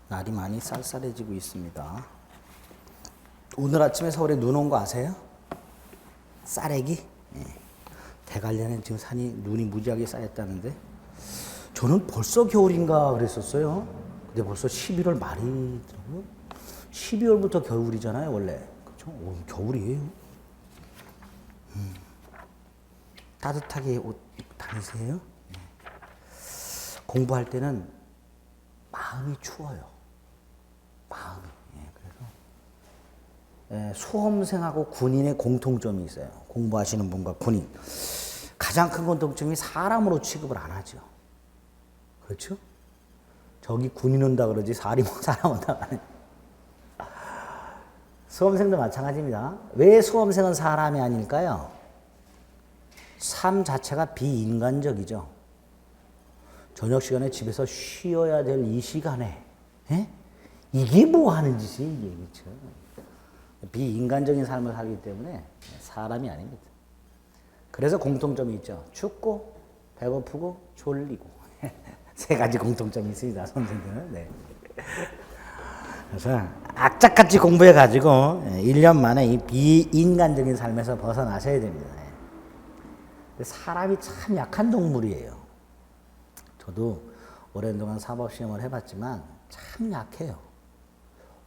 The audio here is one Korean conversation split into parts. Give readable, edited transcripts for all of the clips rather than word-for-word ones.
날이 많이 쌀쌀해지고 있습니다. 오늘 아침에 서울에 눈 온 거 아세요? 쌀애기? 예. 대관령에 지금 산이 눈이 무지하게 쌓였다는데 저는 벌써 겨울인가 그랬었어요. 근데 벌써 11월 말이더라고요. 12월부터 겨울이잖아요, 원래. 그렇죠? 오, 겨울이에요. 따뜻하게 옷 입고 다니세요. 예. 공부할 때는 마음이 추워요. 마음이. 예, 그래서 수험생하고 군인의 공통점이 있어요. 공부하시는 분과 군인. 가장 큰 공통점이 사람으로 취급을 안 하죠. 그렇죠? 저기 군인 온다 그러지 사람 온다 그러지. 수험생도 마찬가지입니다. 왜 수험생은 사람이 아닐까요? 삶 자체가 비인간적이죠. 저녁 시간에 집에서 쉬어야 될 이 시간에 이게 뭐 하는 짓이에요, 이게. 그렇죠? 비인간적인 삶을 살기 때문에 사람이 아닙니다. 그래서 공통점이 있죠. 춥고 배고프고 졸리고 세 가지 공통점이 있습니다, 선생님들은. 네. 그래서 악착같이 공부해가지고 1년 만에 이 비인간적인 삶에서 벗어나셔야 됩니다. 사람이 참 약한 동물이에요. 저도 오랜 동안 사법시험을 해봤지만 참 약해요.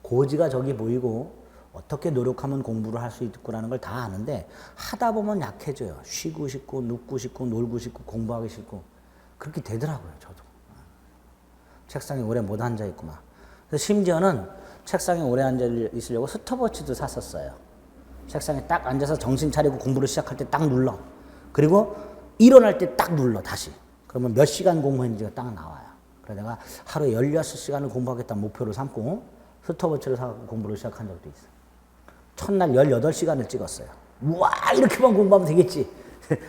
고지가 저기 보이고 어떻게 노력하면 공부를 할 수 있구라는 걸 다 아는데 하다 보면 약해져요. 쉬고 싶고 눕고 싶고 놀고 싶고 공부하기 싫고 그렇게 되더라고요. 저도. 책상에 오래 못 앉아 있구만. 그래서 심지어는 책상에 오래 앉아 있으려고 스톱워치도 샀었어요. 책상에 딱 앉아서 정신 차리고 공부를 시작할 때 딱 눌러. 그리고 일어날 때 딱 눌러 다시. 그러면 몇 시간 공부했는지가 딱 나와요. 그래서 내가 하루에 16시간을 공부하겠다는 목표를 삼고 스톱워치를 사고 공부를 시작한 적도 있어요. 첫날 18시간을 찍었어요. 우와, 이렇게만 공부하면 되겠지.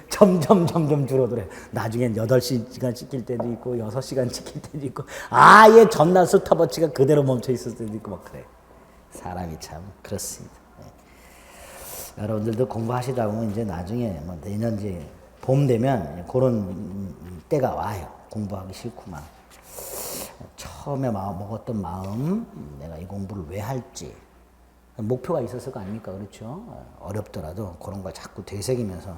점점 줄어들어요. 나중엔 8시간 찍힐 때도 있고 6시간 찍힐 때도 있고 아예 전날 스톱워치가 그대로 멈춰 있을 때도 있고 막 그래요. 사람이 참 그렇습니다. 네. 여러분들도 공부하시다 보면 이제 나중에 뭐 내년 이제 봄 되면 그런 때가 와요. 공부하기 싫구만. 처음에 먹었던 마음, 내가 이 공부를 왜 할지 목표가 있었을 거 아닙니까? 그렇죠? 어렵더라도 그런 걸 자꾸 되새기면서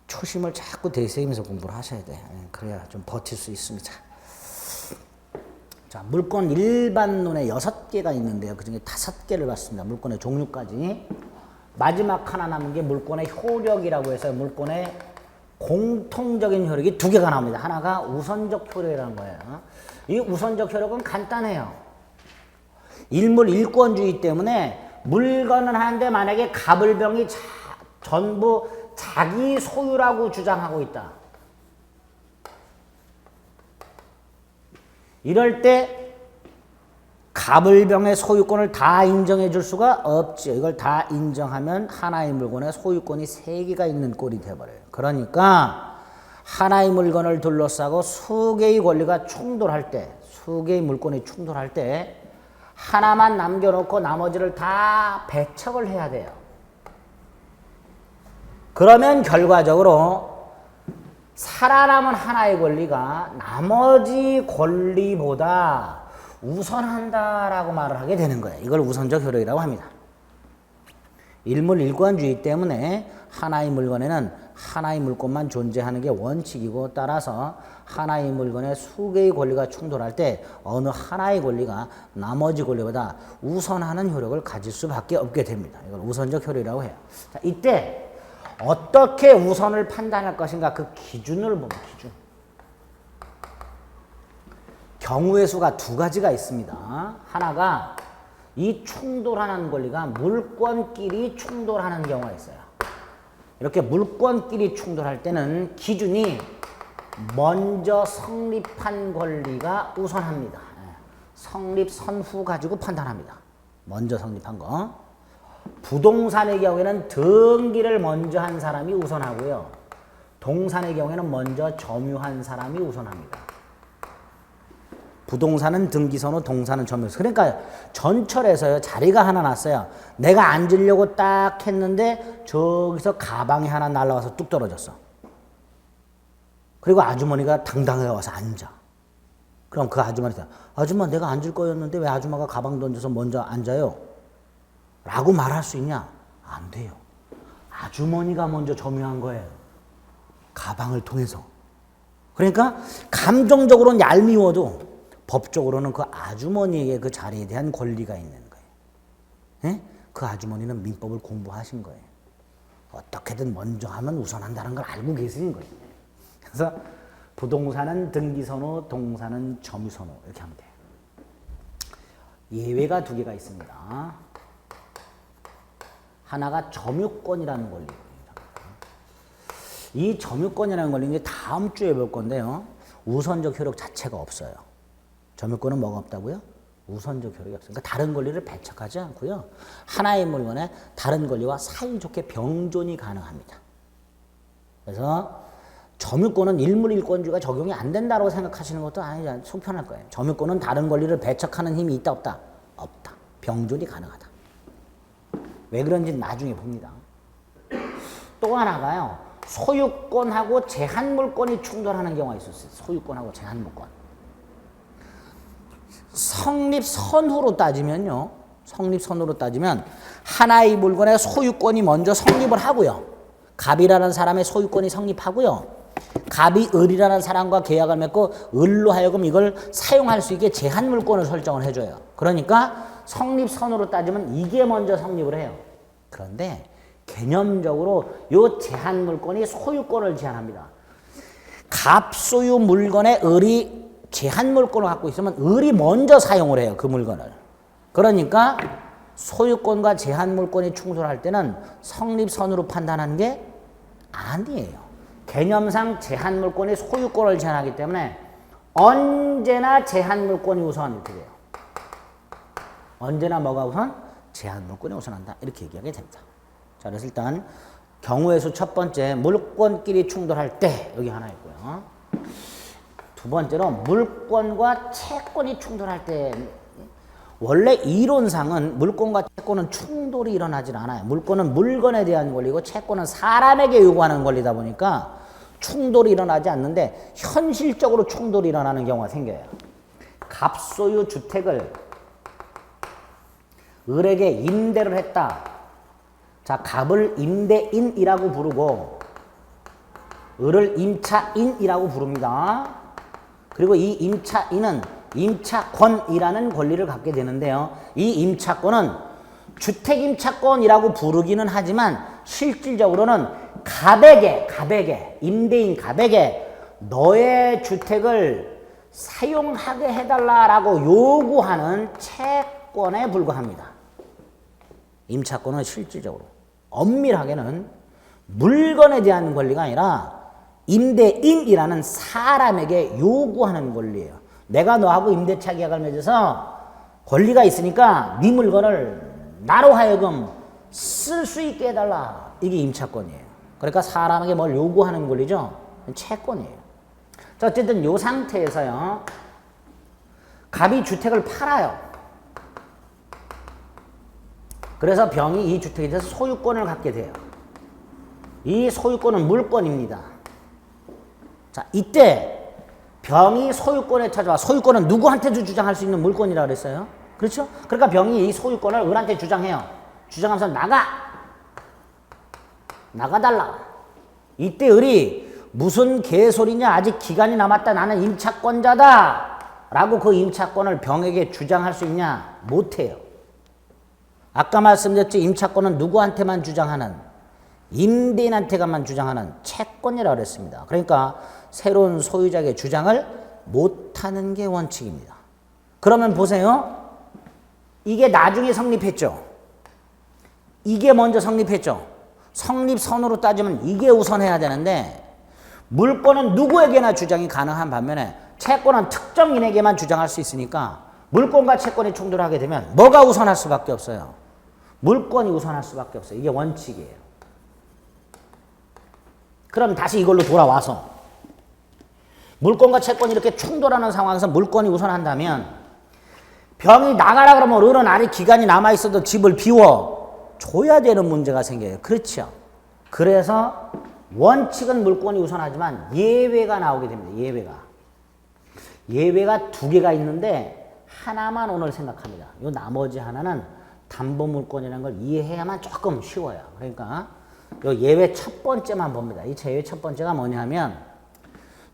초심을 자꾸 되새기면서 공부를 하셔야 돼. 그래야 좀 버틸 수 있습니다. 자, 물권 일반론에 6개가 있는데요. 그 중에 5개를 봤습니다. 물권의 종류까지. 마지막 하나 남은 게 물권의 효력이라고 해서 물권의 공통적인 효력이 2개가 나옵니다. 하나가 우선적 효력이라는 거예요. 이 우선적 효력은 간단해요. 일물일권주의 때문에 물건을 하는데 만약에 갑을병이 전부 자기 소유라고 주장하고 있다. 이럴 때 갑을병의 소유권을 다 인정해 줄 수가 없죠. 이걸 다 인정하면 하나의 물건에 소유권이 3개가 있는 꼴이 되어버려요. 그러니까 하나의 물건을 둘러싸고 수개의 권리가 충돌할 때, 수개의 물건이 충돌할 때 하나만 남겨놓고 나머지를 다 배척을 해야 돼요. 그러면 결과적으로 살아남은 하나의 권리가 나머지 권리보다 우선한다라고 말을 하게 되는 거예요. 이걸 우선적 효력이라고 합니다. 일물일관주의 때문에 하나의 물건에는 하나의 물건만 존재하는 게 원칙이고 따라서 하나의 물건에 수개의 권리가 충돌할 때 어느 하나의 권리가 나머지 권리보다 우선하는 효력을 가질 수밖에 없게 됩니다. 이걸 우선적 효력이라고 해요. 자, 이때 어떻게 우선을 판단할 것인가 그 기준을 보면 기준. 경우의 수가 2가지가 있습니다. 하나가 이 충돌하는 권리가 물권끼리 충돌하는 경우가 있어요. 이렇게 물권끼리 충돌할 때는 기준이 먼저 성립한 권리가 우선합니다. 성립 선후 가지고 판단합니다. 먼저 성립한 거. 부동산의 경우에는 등기를 먼저 한 사람이 우선하고요. 동산의 경우에는 먼저 점유한 사람이 우선합니다. 부동산은 등기선호, 동산은 점유선. 그러니까 전철에서요, 자리가 하나 났어요. 내가 앉으려고 딱 했는데 저기서 가방이 하나 날라와서 뚝 떨어졌어. 그리고 아주머니가 당당하게 와서 앉아. 그럼 그 아줌마한테 아줌마 내가 앉을 거였는데 왜 아줌마가 가방 던져서 먼저 앉아요? 라고 말할 수 있냐? 안 돼요. 아주머니가 먼저 점유한 거예요. 가방을 통해서. 그러니까 감정적으로는 얄미워도 법적으로는 그 아주머니에게 그 자리에 대한 권리가 있는 거예요. 예? 그 아주머니는 민법을 공부하신 거예요. 어떻게든 먼저 하면 우선한다는 걸 알고 계신 거예요. 그래서 부동산은 등기선호, 동산은 점유선호 이렇게 하면 돼요. 예외가 두 개가 있습니다. 하나가 점유권이라는 권리입니다. 이 점유권이라는 권리는 이제 다음 주에 볼 건데요. 우선적 효력 자체가 없어요. 점유권은 뭐가 없다고요? 우선적 효력이 없어요. 그러니까 다른 권리를 배척하지 않고요. 하나의 물건에 다른 권리와 사이좋게 병존이 가능합니다. 그래서 점유권은 일물일권주의가 적용이 안 된다고 생각하시는 것도 아니죠. 속편할 거예요. 점유권은 다른 권리를 배척하는 힘이 있다 없다? 없다. 병존이 가능하다. 왜 그런지 나중에 봅니다. 또 하나가요. 소유권하고 제한물권이 충돌하는 경우가 있었어요. 소유권하고 제한물권. 성립선후로 따지면요. 성립선후로 따지면 하나의 물건의 소유권이 먼저 성립을 하고요. 갑이라는 사람의 소유권이 성립하고요. 갑이 을이라는 사람과 계약을 맺고 을로 하여금 이걸 사용할 수 있게 제한물권을 설정을 해줘요. 그러니까 성립선후로 따지면 이게 먼저 성립을 해요. 그런데 개념적으로 이 제한물권이 소유권을 제한합니다. 갑소유 물건에 을이 제한물권을 갖고 있으면 을이 먼저 사용을 해요. 그 물건을. 그러니까 소유권과 제한물권이 충돌할 때는 성립선후로 판단하는 게 아니에요. 개념상 제한물권이 소유권을 제한하기 때문에 언제나 제한물권이 우선이렇게 돼요. 언제나 뭐가 우선? 제한물권이 우선한다. 이렇게 얘기하게 됩니다. 자, 그래서 일단 경우의 수 첫 번째 물권끼리 충돌할 때 여기 하나 있고요. 두 번째로 물권과 채권이 충돌할 때 원래 이론상은 물권과 채권은 충돌이 일어나질 않아요. 물권은 물건에 대한 권리고 채권은 사람에게 요구하는 권리다 보니까 충돌이 일어나지 않는데 현실적으로 충돌이 일어나는 경우가 생겨요. 갑소유 주택을 을에게 임대를 했다. 자, 갑을 임대인이라고 부르고 을을 임차인이라고 부릅니다. 그리고 이 임차인은 임차권이라는 권리를 갖게 되는데요. 이 임차권은 주택임차권이라고 부르기는 하지만 실질적으로는 갑에게 임대인 갑에게 너의 주택을 사용하게 해달라라고 요구하는 채권에 불과합니다. 임차권은 실질적으로 엄밀하게는 물건에 대한 권리가 아니라 임대인이라는 사람에게 요구하는 권리예요. 내가 너하고 임대차 계약을 맺어서 권리가 있으니까 네 물건을 나로 하여금 쓸 수 있게 해달라. 이게 임차권이에요. 그러니까 사람에게 뭘 요구하는 권리죠. 채권이에요. 자, 어쨌든 이 상태에서요. 갑이 주택을 팔아요. 그래서 병이 이 주택에 대해서 소유권을 갖게 돼요. 이 소유권은 물권입니다. 자, 이때 병이 소유권에 찾아와. 소유권은 누구한테도 주장할 수 있는 물권이라고 그랬어요. 그렇죠? 그러니까 병이 이 소유권을 을한테 주장해요. 주장하면서 나가달라. 이때 을이 무슨 개소리냐, 아직 기간이 남았다, 나는 임차권자다 라고 그 임차권을 병에게 주장할 수 있냐? 못해요. 아까 말씀드렸죠. 임차권은 누구한테만 주장하는, 임대인한테만 주장하는 채권이라고 그랬습니다. 그러니까 새로운 소유자에게 주장을 못하는 게 원칙입니다. 그러면 보세요. 이게 나중에 성립했죠. 이게 먼저 성립했죠. 성립선으로 따지면 이게 우선해야 되는데 물권은 누구에게나 주장이 가능한 반면에 채권은 특정인에게만 주장할 수 있으니까 물권과 채권이 충돌하게 되면 뭐가 우선할 수밖에 없어요? 물권이 우선할 수밖에 없어요. 이게 원칙이에요. 그럼 다시 이걸로 돌아와서 물권과 채권이 이렇게 충돌하는 상황에서 물권이 우선한다면 병이 나가라 그러면 을은 아직 기간이 남아있어도 집을 비워줘야 되는 문제가 생겨요. 그렇죠? 그래서 원칙은 물권이 우선하지만 예외가 나오게 됩니다. 예외가. 예외가 두 개가 있는데 하나만 오늘 생각합니다. 요 나머지 하나는 담보 물권이라는 걸 이해해야만 조금 쉬워요. 그러니까 요 예외 첫 번째만 봅니다. 이 예외 첫 번째가 뭐냐면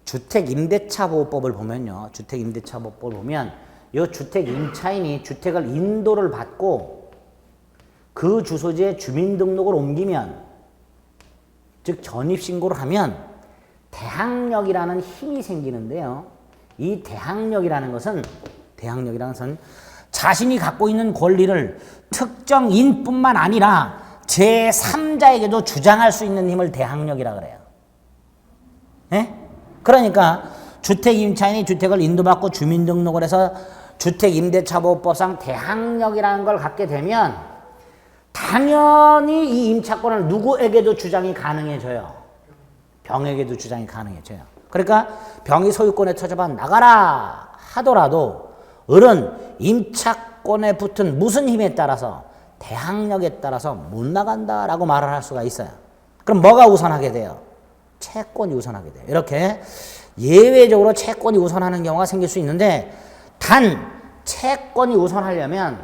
주택임대차보호법을 보면요. 주택임대차보호법을 보면 요 주택임차인이 주택을 인도를 받고 그 주소지에 주민등록을 옮기면 즉 전입신고를 하면 대항력이라는 힘이 생기는데요. 이 대항력이라는 것은 자신이 갖고 있는 권리를 특정인뿐만 아니라 제3자에게도 주장할 수 있는 힘을 대항력이라 그래요. 네? 그러니까 주택임차인이 주택을 인도받고 주민등록을 해서 주택임대차보호법상 대항력이라는 걸 갖게 되면 당연히 이 임차권을 누구에게도 주장이 가능해져요. 병에게도 주장이 가능해져요. 그러니까 병이 소유권에 터져봐 나가라 하더라도 을은 임차권에 붙은 무슨 힘에 따라서 대항력에 따라서 못 나간다라고 말을 할 수가 있어요. 그럼 뭐가 우선하게 돼요? 채권이 우선하게 돼요. 이렇게 예외적으로 채권이 우선하는 경우가 생길 수 있는데 단 채권이 우선하려면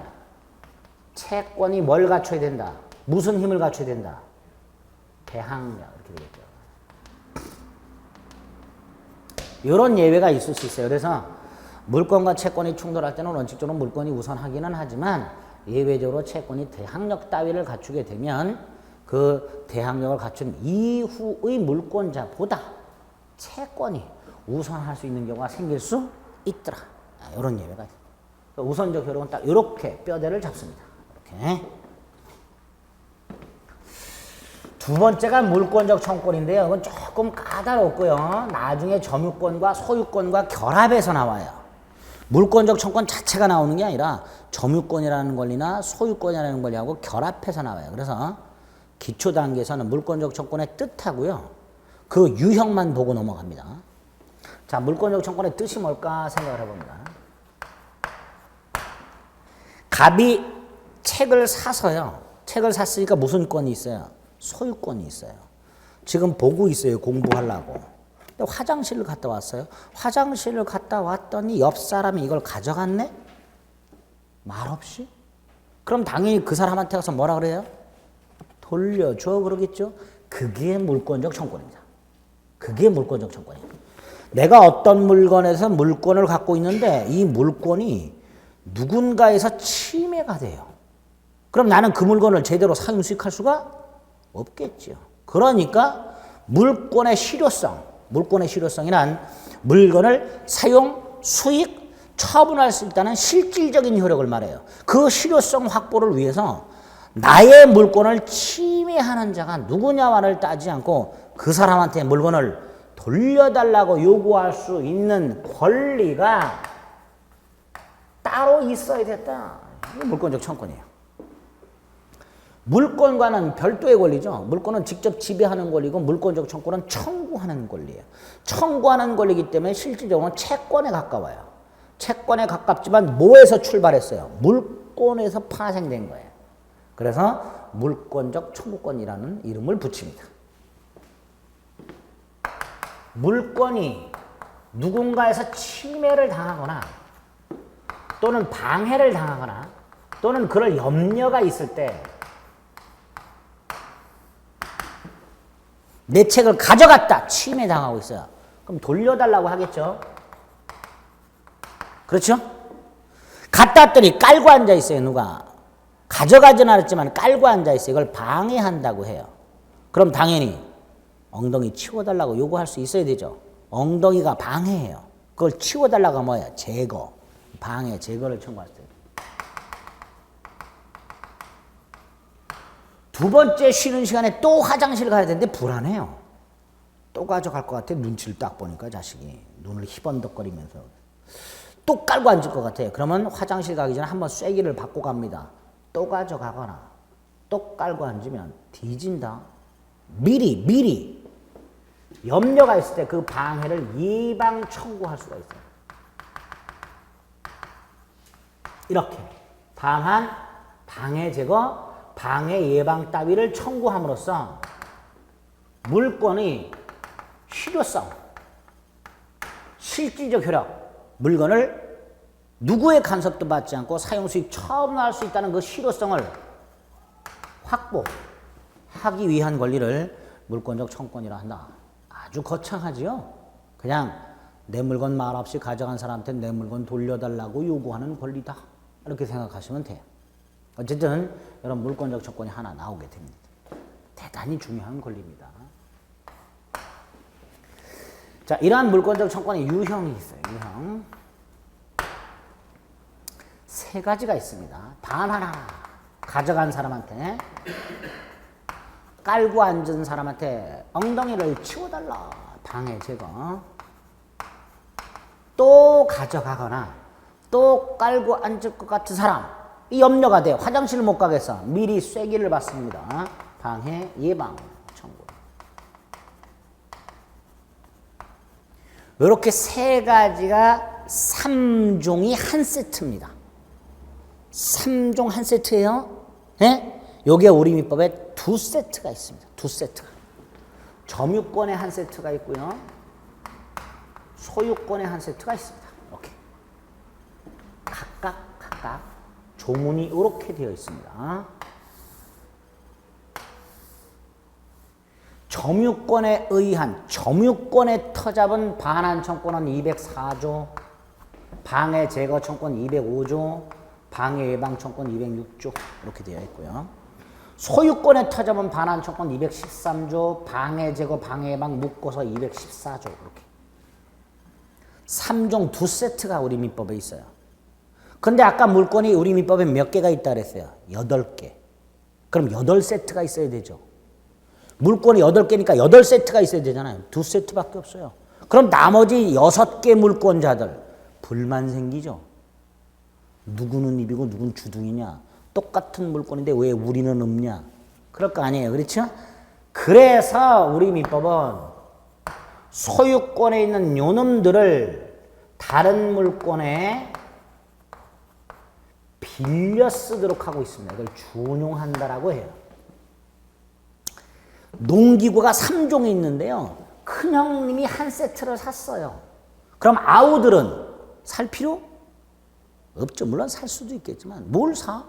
채권이 뭘 갖춰야 된다? 무슨 힘을 갖춰야 된다? 대항력 이렇게 되겠죠. 이런 예외가 있을 수 있어요. 그래서 물권과 채권이 충돌할 때는 원칙적으로 물권이 우선하기는 하지만 예외적으로 채권이 대항력 따위를 갖추게 되면 그 대항력을 갖춘 이후의 물권자보다 채권이 우선할 수 있는 경우가 생길 수 있더라. 이런 예외가 있어요. 우선적 효력은 딱 이렇게 뼈대를 잡습니다. 이렇게. 두 번째가 물권적 청권인데요. 이건 조금 까다롭고요. 나중에 점유권과 소유권과 결합해서 나와요. 물권적 청권 자체가 나오는 게 아니라 점유권이라는 권리나 소유권이라는 권리하고 결합해서 나와요. 그래서 기초 단계에서는 물권적 청권의 뜻하고요. 그 유형만 보고 넘어갑니다. 자, 물권적 청권의 뜻이 뭘까 생각을 해봅니다. 갑이 책을 사서요. 책을 샀으니까 무슨 권이 있어요? 소유권이 있어요. 지금 보고 있어요. 공부하려고. 근데 화장실을 갔다 왔어요. 화장실을 갔다 왔더니 옆 사람이 이걸 가져갔네? 말없이? 그럼 당연히 그 사람한테 가서 뭐라 그래요? 돌려줘 그러겠죠? 그게 물권적 청권입니다. 그게 물권적 청권이에요. 내가 어떤 물건에서 물권을 갖고 있는데 이 물권이 누군가에서 침해가 돼요. 그럼 나는 그 물건을 제대로 사용 수익할 수가 없겠죠. 그러니까 물권의 실효성이란 물건을 사용, 수익, 처분할 수 있다는 실질적인 효력을 말해요. 그 실효성 확보를 위해서 나의 물권을 침해하는 자가 누구냐와를 따지지 않고 그 사람한테 물건을 돌려달라고 요구할 수 있는 권리가 따로 있어야 됐다. 이게 물권적 청권이에요. 물권과는 별도의 권리죠. 물권은 직접 지배하는 권리고 물권적 청권은 청구하는 권리예요. 청구하는 권리이기 때문에 실질적으로는 채권에 가까워요. 채권에 가깝지만 뭐에서 출발했어요? 물권에서 파생된 거예요. 그래서 물권적 청구권이라는 이름을 붙입니다. 물권이 누군가에서 침해를 당하거나 또는 방해를 당하거나 또는 그럴 염려가 있을 때 내 책을 가져갔다. 침해당하고 있어요. 그럼 돌려달라고 하겠죠. 그렇죠? 갖다 왔더니 깔고 앉아 있어요. 누가. 가져가지는 않았지만 깔고 앉아 있어요. 이걸 방해한다고 해요. 그럼 당연히 엉덩이 치워달라고 요구할 수 있어야 되죠. 엉덩이가 방해해요. 그걸 치워달라고 하면 뭐예요? 제거. 방해, 제거를 청구할 수 있어요. 두 번째 쉬는 시간에 또 화장실 가야 되는데 불안해요. 또 가져갈 것 같아. 눈치를 딱 보니까 자식이. 눈을 희번덕거리면서. 또 깔고 앉을 것 같아요. 그러면 화장실 가기 전에 한번 쐐기를 받고 갑니다. 또 가져가거나 또 깔고 앉으면 뒤진다. 미리 염려가 있을 때 그 방해를 예방 청구할 수가 있어요. 이렇게 방한, 방해 제거, 방해 예방 따위를 청구함으로써 물권의 실효성, 실질적 효력, 물건을 누구의 간섭도 받지 않고 사용 수익 처음 날 수 있다는 그 실효성을 확보하기 위한 권리를 물권적 청권이라 한다. 아주 거창하지요. 그냥 내 물건 말없이 가져간 사람한테 내 물건 돌려달라고 요구하는 권리다. 이렇게 생각하시면 돼요. 어쨌든 이런 물권적 청권이 하나 나오게 됩니다. 대단히 중요한 권리입니다. 자, 이러한 물권적 청권의 유형이 있어요. 유형. 세 가지가 있습니다. 반환하나. 가져간 사람한테, 깔고 앉은 사람한테 엉덩이를 치워달라. 방해 제거. 또 가져가거나 또 깔고 앉을 것 같은 사람. 이 염려가 돼요. 화장실을 못 가겠어. 미리 쐐기를 받습니다. 방해 예방 청구. 이렇게 세 가지가 3종이 한 세트입니다. 3종 한 세트예요. 예? 요게 우리 민법에 두 세트가 있습니다. 두 세트가. 점유권에 한 세트가 있고요. 소유권에 한 세트가 있습니다. 이렇게. 각각 조문이 이렇게 되어 있습니다. 점유권에 의한 점유권의 터잡은 반환 청권은 204조, 방해 제거 청권 205조, 방해 예방 청권 206조 이렇게 되어 있고요. 소유권의 터잡은 반환 청권 213조, 방해 제거 방해 예방 묶어서 214조 이렇게. 3종 두 세트가 우리 민법에 있어요. 근데 아까 물권이 우리 민법에 몇 개가 있다 그랬어요? 8개. 그럼 8세트가 있어야 되죠. 물권이 8개니까 8세트가 있어야 되잖아요. 2세트밖에 없어요. 그럼 나머지 6개 물권자들 불만 생기죠. 누구는 입이고 누구는 주둥이냐. 똑같은 물권인데 왜 우리는 없냐. 그럴 거 아니에요. 그렇죠? 그래서 우리 민법은 소유권에 있는 요놈들을 다른 물권에 빌려 쓰도록 하고 있습니다. 이걸 준용한다라고 해요. 농기구가 3종이 있는데요. 큰형님이 한 세트를 샀어요. 그럼 아우들은 살 필요 없죠. 물론 살 수도 있겠지만 뭘 사?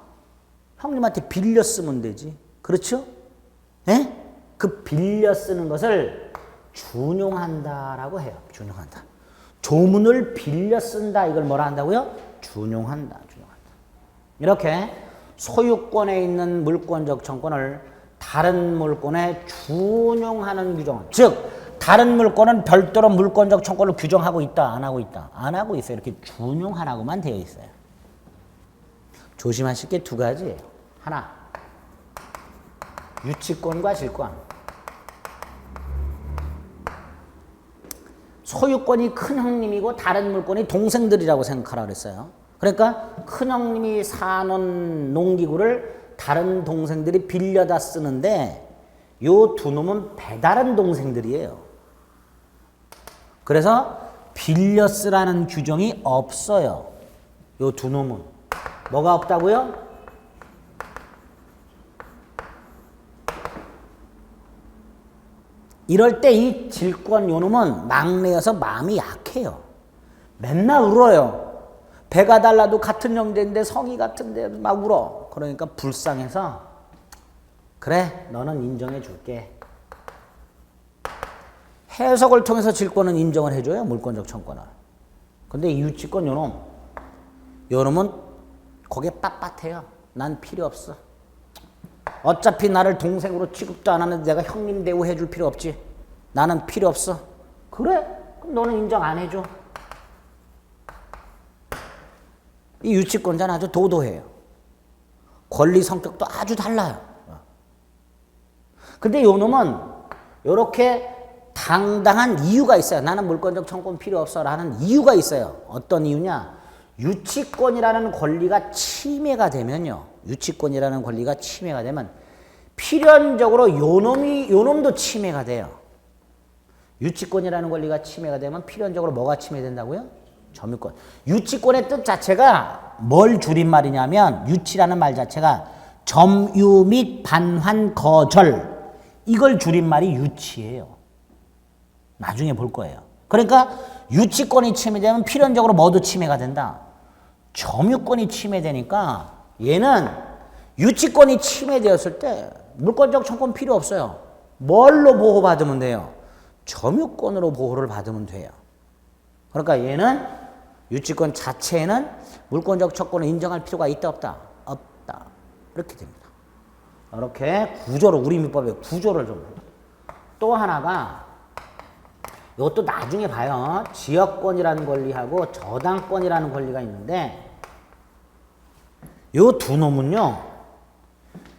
형님한테 빌려 쓰면 되지. 그렇죠? 예? 그 빌려 쓰는 것을 준용한다라고 해요. 준용한다. 조문을 빌려 쓴다. 이걸 뭐라 한다고요? 준용한다. 이렇게 소유권에 있는 물권적 청권을 다른 물권에 준용하는 규정. 즉 다른 물권은 별도로 물권적 청권을 규정하고 있다. 안 하고 있다. 안 하고 있어요. 이렇게 준용하라고만 되어 있어요. 조심하실 게 두 가지예요. 하나, 유치권과 질권. 소유권이 큰형님이고 다른 물권이 동생들이라고 생각하라 그랬어요. 그러니까 큰형님이 사놓은 농기구를 다른 동생들이 빌려다 쓰는데 요 두 놈은 배다른 동생들이에요. 그래서 빌려 쓰라는 규정이 없어요. 요 두 놈은. 뭐가 없다고요? 이럴 때 이 질권 요 놈은 막내여서 마음이 약해요. 맨날 울어요. 배가 달라도 같은 형제인데 성이 같은데 막 울어. 그러니까 불쌍해서 그래 너는 인정해 줄게. 해석을 통해서 질권은 인정을 해줘요. 물권적 청권을. 근데 이 유치권 요놈은 거기에 빳빳해요. 난 필요 없어. 어차피 나를 동생으로 취급도 안 하는데 내가 형님 대우 해줄 필요 없지. 나는 필요 없어. 그래? 그럼 너는 인정 안 해줘. 이 유치권자는 아주 도도해요. 권리 성격도 아주 달라요. 근데 요 놈은 이렇게 당당한 이유가 있어요. 나는 물권적 청권 필요 없어 라는 이유가 있어요. 어떤 이유냐? 유치권이라는 권리가 침해가 되면요. 유치권이라는 권리가 침해가 되면 필연적으로 요 놈도 침해가 돼요. 유치권이라는 권리가 침해가 되면 필연적으로 뭐가 침해된다고요? 점유권. 유치권의 뜻 자체가 뭘 줄임말이냐면 유치라는 말 자체가 점유 및 반환 거절 이걸 줄임말이 유치예요. 나중에 볼 거예요. 그러니까 유치권이 침해되면 필연적으로 뭐도 침해가 된다. 점유권이 침해되니까 얘는 유치권이 침해되었을 때 물권적 청구권 필요 없어요. 뭘로 보호받으면 돼요? 점유권으로 보호를 받으면 돼요. 그러니까 얘는 유치권 자체에는 물권적 청구권을 인정할 필요가 있다 없다? 없다. 이렇게 됩니다. 이렇게 구조를 우리 민법의 구조를 좀. 또 하나가 이것도 나중에 봐요. 지역권이라는 권리하고 저당권이라는 권리가 있는데 요 두 놈은요.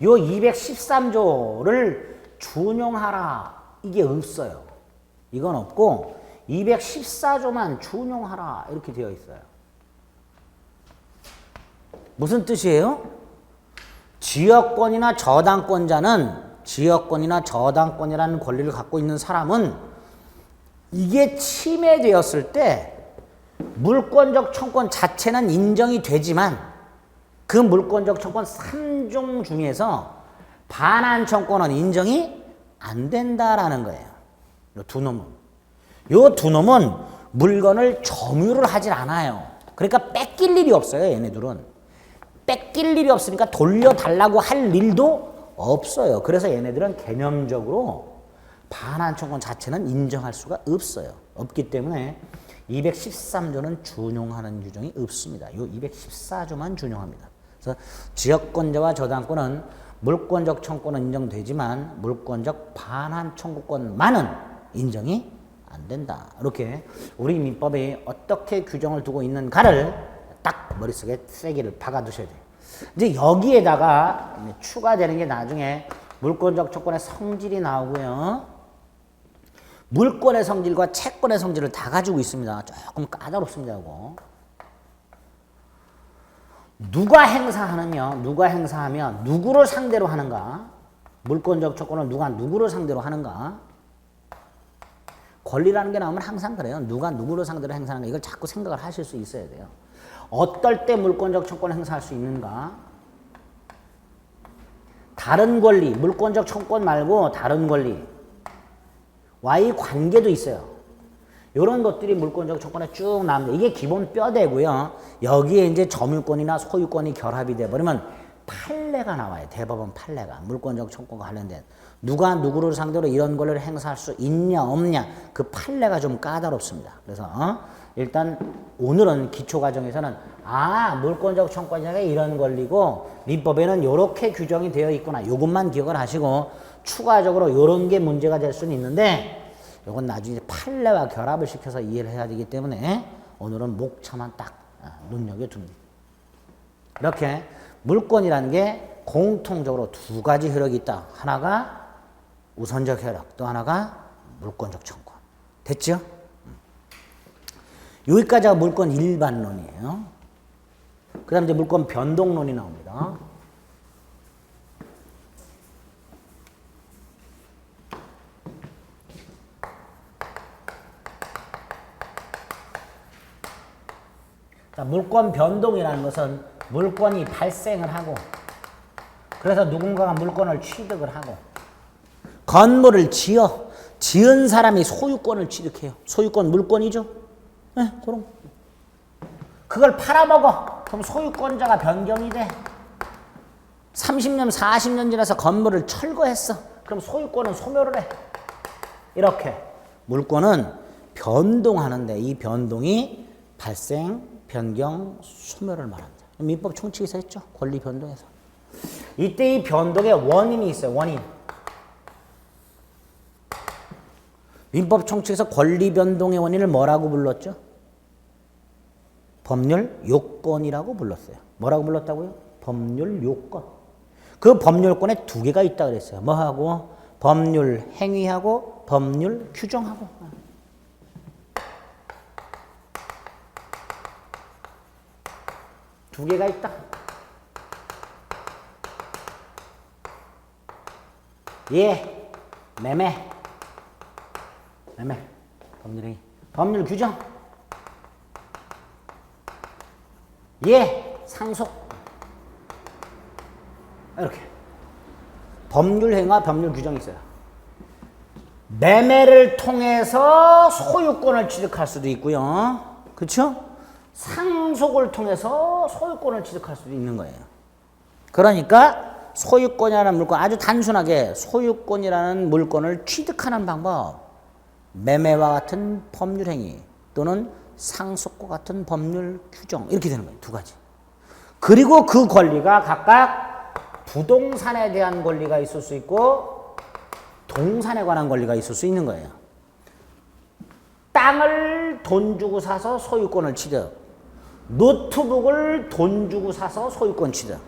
요 213조를 준용하라 이게 없어요. 이건 없고 214조만 준용하라 이렇게 되어 있어요. 무슨 뜻이에요? 지역권이나 저당권이라는 권리를 갖고 있는 사람은 이게 침해되었을 때 물권적 청구권 자체는 인정이 되지만 그 물권적 청구권 3종 중에서 반환 청구권은 인정이 안 된다라는 거예요. 요 두 놈은 물건을 점유를 하질 않아요. 그러니까 뺏길 일이 없어요. 얘네들은. 뺏길 일이 없으니까 돌려달라고 할 일도 없어요. 그래서 얘네들은 개념적으로 반환 청구권 자체는 인정할 수가 없어요. 없기 때문에 213조는 준용하는 규정이 없습니다. 요 214조만 준용합니다. 그래서 지역권자와 저당권은 물권적 청구권은 인정되지만 물권적 반환 청구권만은 인정이 안 된다. 이렇게 우리 민법에 어떻게 규정을 두고 있는가를 딱 머릿속에 세기를 박아두셔야 돼요. 이제 여기에다가 추가되는 게 나중에 물권적 청구권의 성질이 나오고요. 물권의 성질과 채권의 성질을 다 가지고 있습니다. 조금 까다롭습니다. 이거. 누가 행사하면 누구를 상대로 하는가? 물권적 청구권을 누가 누구를 상대로 하는가? 권리라는 게 나오면 항상 그래요. 누가 누구를 상대로 행사하는가? 이걸 자꾸 생각을 하실 수 있어야 돼요. 어떨 때 물권적 청구권을 행사할 수 있는가? 다른 권리, 물권적 청구권 말고 다른 권리 와의 관계도 있어요. 이런 것들이 물권적 청구권에 쭉 나옵니다. 이게 기본 뼈대고요. 여기에 이제 점유권이나 소유권이 결합이 돼버리면 판례가 나와요. 대법원 판례가. 물권적 청구권과 관련된. 누가 누구를 상대로 이런 권리를 행사할 수 있냐 없냐 그 판례가 좀 까다롭습니다. 그래서 일단 오늘은 기초과정에서는 물권적 청구권이 이런 권리고 민법에는 이렇게 규정이 되어 있구나. 이것만 기억을 하시고 추가적으로 이런 게 문제가 될 수는 있는데 이건 나중에 판례와 결합을 시켜서 이해를 해야 되기 때문에 오늘은 목차만 딱 눈여겨둡니다. 이렇게 물권이라는 게 공통적으로 두 가지 효력이 있다. 하나가 우선적 효력, 또 하나가 물권적 청구권. 됐죠? 여기까지가 물권 일반론이에요. 그 다음 이제 물권 변동론이 나옵니다. 자, 물권 변동이라는 것은 물권이 발생을 하고 그래서 누군가가 물권을 취득을 하고 건물을 지은 사람이 소유권을 취득해요. 소유권 물권이죠. 네, 그럼 그걸 팔아먹어. 그럼 소유권자가 변경이 돼. 30년, 40년 지나서 건물을 철거했어. 그럼 소유권은 소멸을 해. 이렇게 물권은 변동하는데 이 변동이 발생, 변경, 소멸을 말합니다. 민법 총칙에서 했죠. 권리 변동에서. 이때 이 변동에 원인이 있어요. 원인. 민법 총칙에서 권리 변동의 원인을 뭐라고 불렀죠? 법률 요건이라고 불렀어요. 뭐라고 불렀다고요? 법률 요건. 그 법률권에 두 개가 있다 그랬어요. 뭐하고? 법률 행위하고 법률 규정하고. 두 개가 있다. 예, 매매, 법률행위, 법률 규정, 예, 상속. 이렇게 법률 행위와 법률 규정이 있어요. 매매를 통해서 소유권을 취득할 수도 있고요. 그렇죠? 상속을 통해서 소유권을 취득할 수도 있는 거예요. 그러니까 소유권이라는 물건, 아주 단순하게 소유권이라는 물건을 취득하는 방법, 매매와 같은 법률 행위 또는 상속과 같은 법률 규정, 이렇게 되는 거예요. 두 가지. 그리고 그 권리가 각각 부동산에 대한 권리가 있을 수 있고 동산에 관한 권리가 있을 수 있는 거예요. 땅을 돈 주고 사서 소유권을 취득, 노트북을 돈 주고 사서 소유권 취득,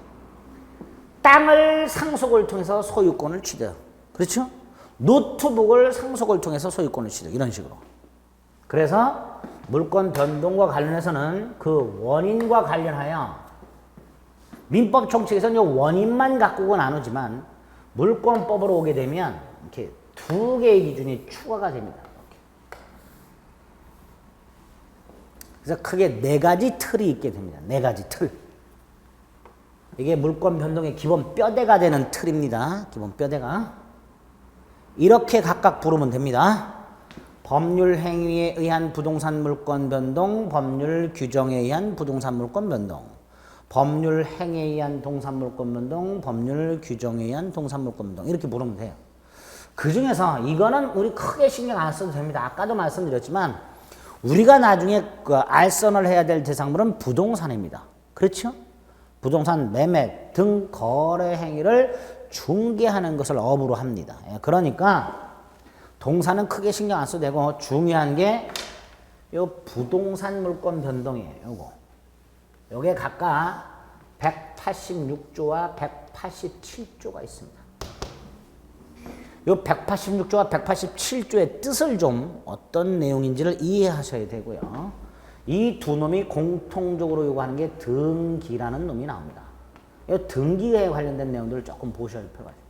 땅을 상속을 통해서 소유권을 취득, 그렇죠? 노트북을 상속을 통해서 소유권을 취득, 이런 식으로. 그래서 물권 변동과 관련해서는 그 원인과 관련하여 민법 총칙에서는 이 원인만 갖고 나누지만 물권법으로 오게 되면 이렇게 두 개의 기준이 추가가 됩니다. 그래서 크게 네 가지 틀이 있게 됩니다. 네 가지 틀. 이게 물권 변동의 기본 뼈대가 되는 틀입니다. 기본 뼈대가. 이렇게 각각 부르면 됩니다. 법률 행위에 의한 부동산 물권 변동, 법률 규정에 의한 부동산 물권 변동, 법률 행위에 의한 동산 물권 변동, 법률 규정에 의한 동산 물권 변동, 이렇게 부르면 돼요. 그 중에서 이거는 우리 크게 신경 안 써도 됩니다. 아까도 말씀드렸지만 우리가 나중에 그 알선을 해야 될 대상물은 부동산입니다. 그렇죠? 부동산 매매 등 거래 행위를 중개하는 것을 업으로 합니다. 그러니까 동산은 크게 신경 안 써도 되고 중요한 게 요 부동산 물권 변동이에요. 요거. 요게 각각 186조와 187조가 있습니다. 요 186조와 187조의 뜻을 좀 어떤 내용인지를 이해하셔야 되고요. 이 두 놈이 공통적으로 요구하는 게 등기라는 놈이 나옵니다. 이 등기에 관련된 내용들을 조금 보셔야 할 필요가 있어요.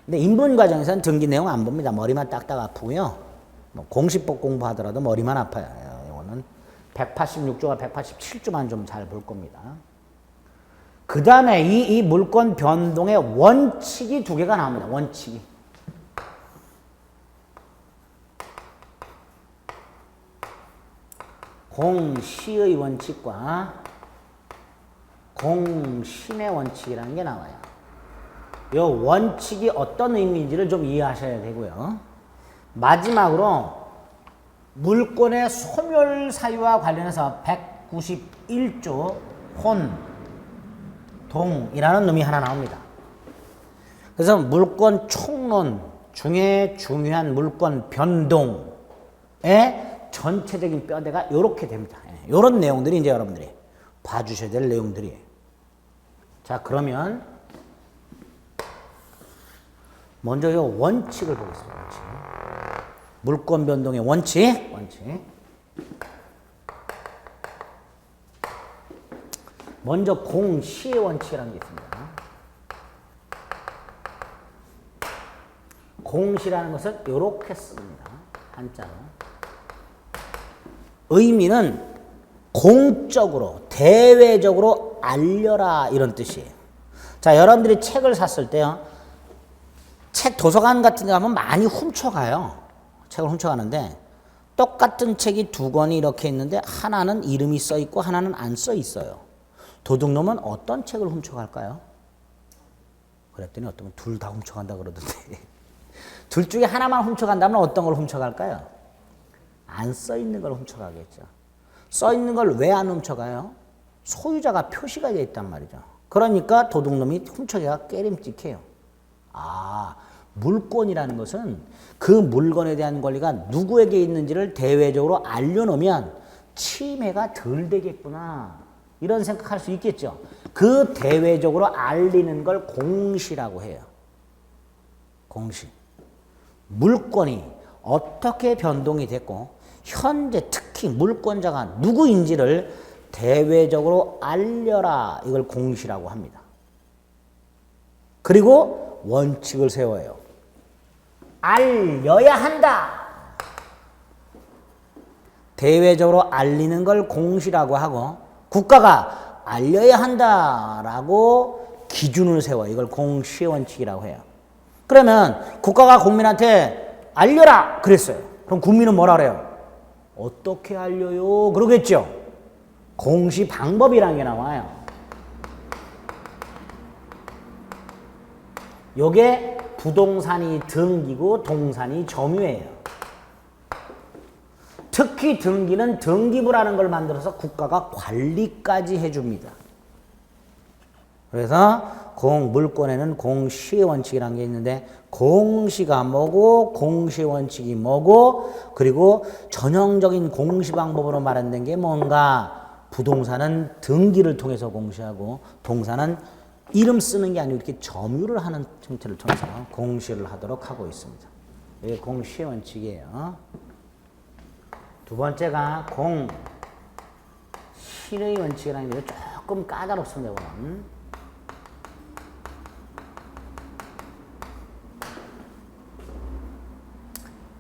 근데 인문 과정에서는 등기 내용 안 봅니다. 머리만 딱딱 아프고요. 뭐 공시법 공부하더라도 머리만 아파요. 이거는 186조와 187조만 좀 잘 볼 겁니다. 그 다음에 이 물권 변동의 원칙이 두 개가 나옵니다. 원칙이. 공시의 원칙과 공신의 원칙이라는 게 나와요. 이 원칙이 어떤 의미인지를 좀 이해하셔야 되고요. 마지막으로 물권의 소멸 사유와 관련해서 191조 혼동이라는 놈이 하나 나옵니다. 그래서 물권 총론 중에 중요한 물권 변동의 전체적인 뼈대가 이렇게 됩니다. 이런 내용들이 이제 여러분들이 봐주셔야 될 내용들이에요. 자, 그러면 먼저 이 원칙을 보겠습니다. 원칙. 물권 변동의 원칙. 먼저 공시의 원칙이라는 게 있습니다. 공시라는 것은 이렇게 씁니다. 한자로. 의미는 공적으로, 대외적으로 알려라, 이런 뜻이에요. 자, 여러분들이 책을 샀을 때요. 책 도서관 같은 데 가면 많이 훔쳐가요. 책을 훔쳐가는데 똑같은 책이 두 권이 이렇게 있는데 하나는 이름이 써 있고 하나는 안 써 있어요. 도둑놈은 어떤 책을 훔쳐갈까요? 그랬더니 어떤 분 둘 다 훔쳐간다 그러던데. 둘 중에 하나만 훔쳐간다면 어떤 걸 훔쳐갈까요? 안 써 있는 걸 훔쳐가겠죠. 써 있는 걸 왜 안 훔쳐가요? 소유자가 표시가 되어 있단 말이죠. 그러니까 도둑놈이 훔쳐가기가 깨림직해요. 아, 물권이라는 것은 그 물건에 대한 권리가 누구에게 있는지를 대외적으로 알려놓으면 침해가 덜 되겠구나, 이런 생각할 수 있겠죠. 그 대외적으로 알리는 걸 공시라고 해요. 공시. 물권이 어떻게 변동이 됐고 현재 특히 물권자가 누구인지를 대외적으로 알려라, 이걸 공시라고 합니다. 그리고 원칙을 세워요. 알려야 한다. 대외적으로 알리는 걸 공시라고 하고 국가가 알려야 한다라고 기준을 세워요. 이걸 공시의 원칙이라고 해요. 그러면 국가가 국민한테 알려라 그랬어요. 그럼 국민은 뭐라 그래요? 어떻게 알려요? 그러겠죠. 공시 방법이라는 게 나와요. 요게 부동산이 등기고 동산이 점유예요. 특히 등기는 등기부라는 걸 만들어서 국가가 관리까지 해줍니다. 그래서 물권에는 공시의 원칙이라는 게 있는데 공시가 뭐고 공시의 원칙이 뭐고 그리고 전형적인 공시 방법으로 마련된 게 뭔가 부동산은 등기를 통해서 공시하고 동산은 이름 쓰는 게 아니고 이렇게 점유를 하는 형태를 통해서 공시를 하도록 하고 있습니다. 이게 공시의 원칙이에요. 두 번째가 공실의 원칙이라는 게 조금 까다롭습니다. 이거는.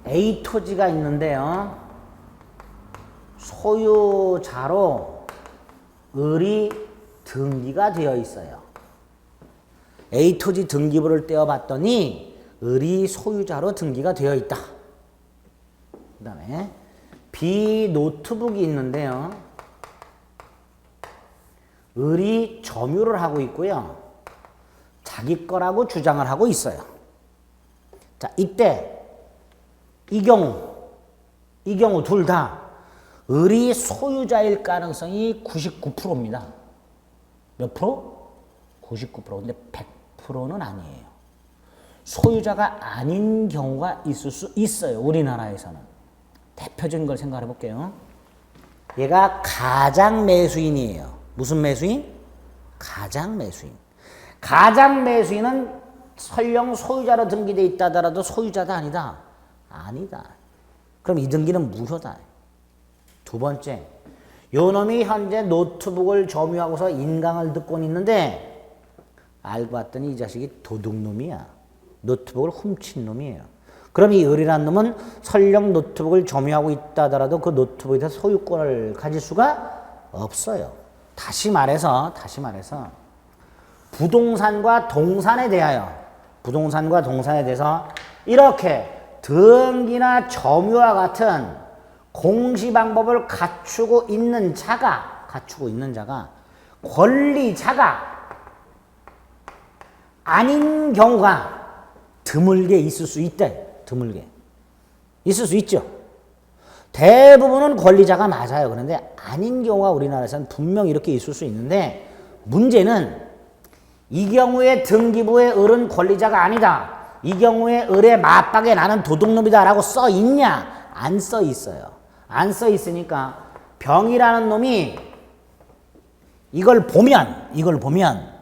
A 토지가 있는데요. 소유자로 을이 등기가 되어 있어요. A 토지 등기부를 떼어봤더니 을이 소유자로 등기가 되어 있다. 그 다음에 B 노트북이 있는데요. 을이 점유를 하고 있고요. 자기 거라고 주장을 하고 있어요. 자, 이때 이 경우 둘 다 을이 소유자일 가능성이 99%입니다. 몇 프로? 99%. 근데 100%는 아니에요. 소유자가 아닌 경우가 있을 수 있어요. 우리나라에서는. 대표적인 걸 생각해 볼게요. 얘가 가장 매수인이에요. 무슨 매수인? 가장 매수인. 가장 매수인은 설령 소유자로 등기되어 있다 하더라도 소유자다 아니다? 아니다. 그럼 이 등기는 무효다. 두 번째, 요 놈이 현재 노트북을 점유하고서 인강을 듣고 있는데 알고 봤더니 이 자식이 도둑놈이야. 노트북을 훔친 놈이에요. 그럼 이 을이라는 놈은 설령 노트북을 점유하고 있다 하더라도 그 노트북에 대해서 소유권을 가질 수가 없어요. 다시 말해서 부동산과 동산에 대해서 이렇게 등기나 점유와 같은 공시 방법을 갖추고 있는 자가 권리자가 아닌 경우가 드물게 있을 수 있대. 드물게 있을 수 있죠. 대부분은 권리자가 맞아요. 그런데 아닌 경우가 우리나라에서는 분명히 이렇게 있을 수 있는데 문제는 이 경우에 등기부의 을은 권리자가 아니다. 이 경우에 을의 맞박에 나는 도둑놈이다 라고 써 있냐? 안 써 있어요. 안 써 있으니까 병이라는 놈이 이걸 보면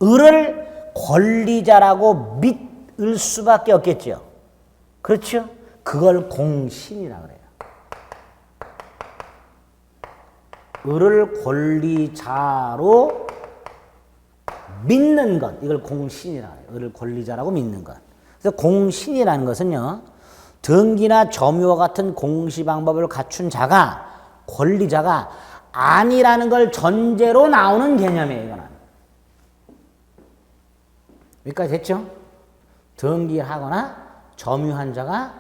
을을 권리자라고 믿을 수밖에 없겠죠. 그렇죠? 그걸 공신이라 그래요. 을을 권리자로 믿는 것, 이걸 공신이라 해요. 을을 권리자라고 믿는 것. 그래서 공신이라는 것은요, 등기나 점유와 같은 공시 방법을 갖춘 자가, 권리자가 아니라는 걸 전제로 나오는 개념이에요, 이거는. 여기까지 됐죠? 등기하거나 점유한 자가